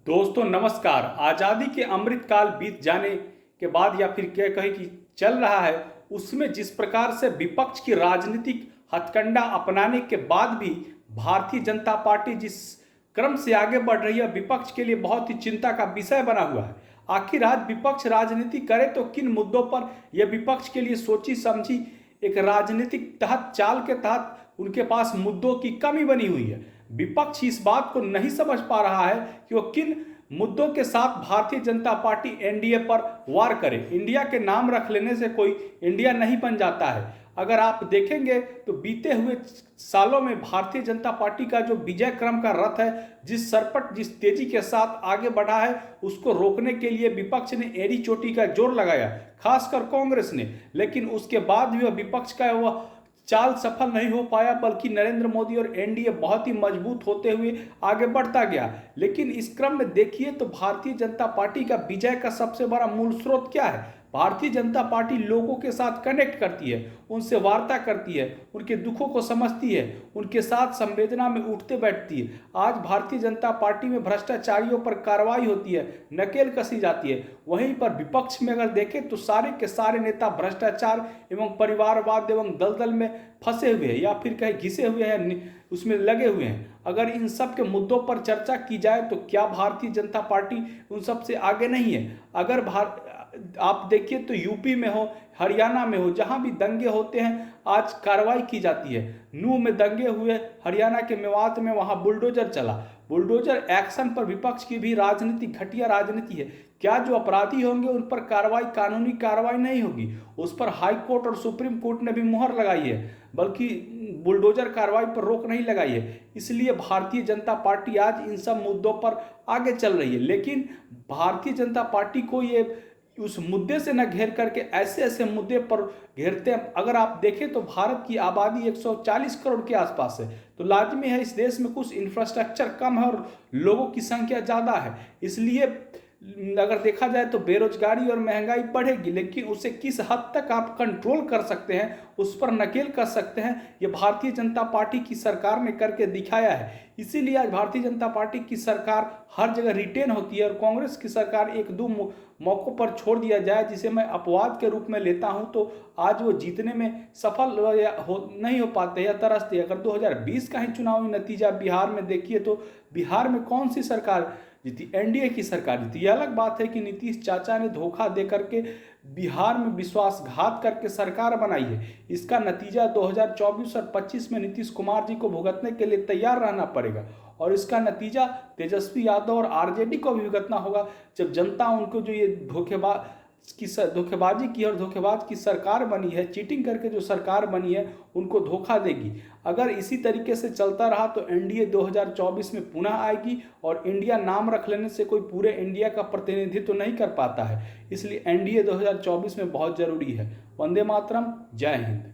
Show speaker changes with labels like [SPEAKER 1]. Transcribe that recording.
[SPEAKER 1] दोस्तों नमस्कार। आज़ादी के अमृत काल बीत जाने के बाद या फिर क्या कहें कि चल रहा है, उसमें जिस प्रकार से विपक्ष की राजनीतिक हथकंडा अपनाने के बाद भी भारतीय जनता पार्टी जिस क्रम से आगे बढ़ रही है, विपक्ष के लिए बहुत ही चिंता का विषय बना हुआ है। आखिर आज विपक्ष राजनीति करे तो किन मुद्दों पर यह विपक्ष के लिए सोची समझी एक राजनीतिक तहत चाल के तहत उनके पास मुद्दों की कमी बनी हुई है। विपक्ष इस बात को नहीं समझ पा रहा है कि वो किन मुद्दों के साथ भारतीय जनता पार्टी एनडीए पर वार करे। इंडिया के नाम रख लेने से कोई इंडिया नहीं बन जाता है। अगर आप देखेंगे तो बीते हुए सालों में भारतीय जनता पार्टी का जो विजय क्रम का रथ है, जिस सरपट जिस तेजी के साथ आगे बढ़ा है, उसको रोकने के लिए विपक्ष ने एड़ी चोटी का जोर लगाया, खासकर कांग्रेस ने। लेकिन उसके बाद भी वह विपक्ष का वह चाल सफल नहीं हो पाया, बल्कि नरेंद्र मोदी और एनडीए बहुत ही मजबूत होते हुए आगे बढ़ता गया। लेकिन इस क्रम में देखिए तो भारतीय जनता पार्टी का विजय का सबसे बड़ा मूल स्रोत क्या है? भारतीय जनता पार्टी लोगों के साथ कनेक्ट करती है, उनसे वार्ता करती है, उनके दुखों को समझती है, उनके साथ संवेदना में उठते बैठती है। आज भारतीय जनता पार्टी में भ्रष्टाचारियों पर कार्रवाई होती है, नकेल कसी जाती है। वहीं पर विपक्ष में अगर देखें तो सारे के सारे नेता भ्रष्टाचार एवं परिवारवाद एवं दलदल में फंसे हुए हैं या फिर कहीं घिसे हुए हैं, उसमें लगे हुए हैं। अगर इन सब के मुद्दों पर चर्चा की जाए तो क्या भारतीय जनता पार्टी उन सब से आगे नहीं है? अगर आप देखिए तो यूपी में हो, हरियाणा में हो, जहां भी दंगे होते हैं आज कार्रवाई की जाती है। नूह में दंगे हुए, हरियाणा के मेवात में वहां बुलडोजर चला। बुलडोजर एक्शन पर विपक्ष की भी राजनीति घटिया राजनीति है। क्या जो अपराधी होंगे उन पर कार्रवाई, कानूनी कार्रवाई नहीं होगी? उस पर हाई कोर्ट और सुप्रीम कोर्ट ने भी मुहर लगाई है, बल्कि बुलडोजर कार्रवाई पर रोक नहीं लगाई है। इसलिए भारतीय जनता पार्टी आज इन सब मुद्दों पर आगे चल रही है। लेकिन भारतीय जनता पार्टी को ये उस मुद्दे से न घेर करके ऐसे ऐसे मुद्दे पर घेरते हैं। अगर आप देखें तो भारत की आबादी 140 करोड़ के आसपास है, तो लाजमी है इस देश में कुछ इंफ्रास्ट्रक्चर कम है और लोगों की संख्या ज़्यादा है। इसलिए अगर देखा जाए तो बेरोजगारी और महंगाई बढ़ेगी, लेकिन उसे किस हद तक आप कंट्रोल कर सकते हैं, उस पर नकेल कर सकते हैं, ये भारतीय जनता पार्टी की सरकार ने करके दिखाया है। इसीलिए आज भारतीय जनता पार्टी की सरकार हर जगह रिटेन होती है और कांग्रेस की सरकार एक दो मौकों पर छोड़ दिया जाए, जिसे मैं अपवाद के रूप में लेता हूं, तो आज वो जीतने में सफल नहीं हो पाते या तरसते। अगर 2020 का ही चुनावी नतीजा बिहार में देखिए तो बिहार में कौन सी सरकार जीती? एनडीए की सरकार जीती। यह अलग बात है कि नीतीश चाचा ने धोखा दे करके बिहार में विश्वासघात करके सरकार बनाई है। इसका नतीजा 2024 और 25 में नीतीश कुमार जी को भुगतने के लिए तैयार रहना पड़ेगा, और इसका नतीजा तेजस्वी यादव और आरजेडी को भी भुगतना होगा, जब जनता उनको जो ये धोखेबाजी की और धोखेबाज की सरकार बनी है, चीटिंग करके जो सरकार बनी है, उनको धोखा देगी। अगर इसी तरीके से चलता रहा तो एनडीए 2024 में पुनः आएगी, और इंडिया नाम रख लेने से कोई पूरे इंडिया का प्रतिनिधित्व तो नहीं कर पाता है। इसलिए एनडीए 2024 में बहुत जरूरी है। वंदे मातरम, जय हिंद।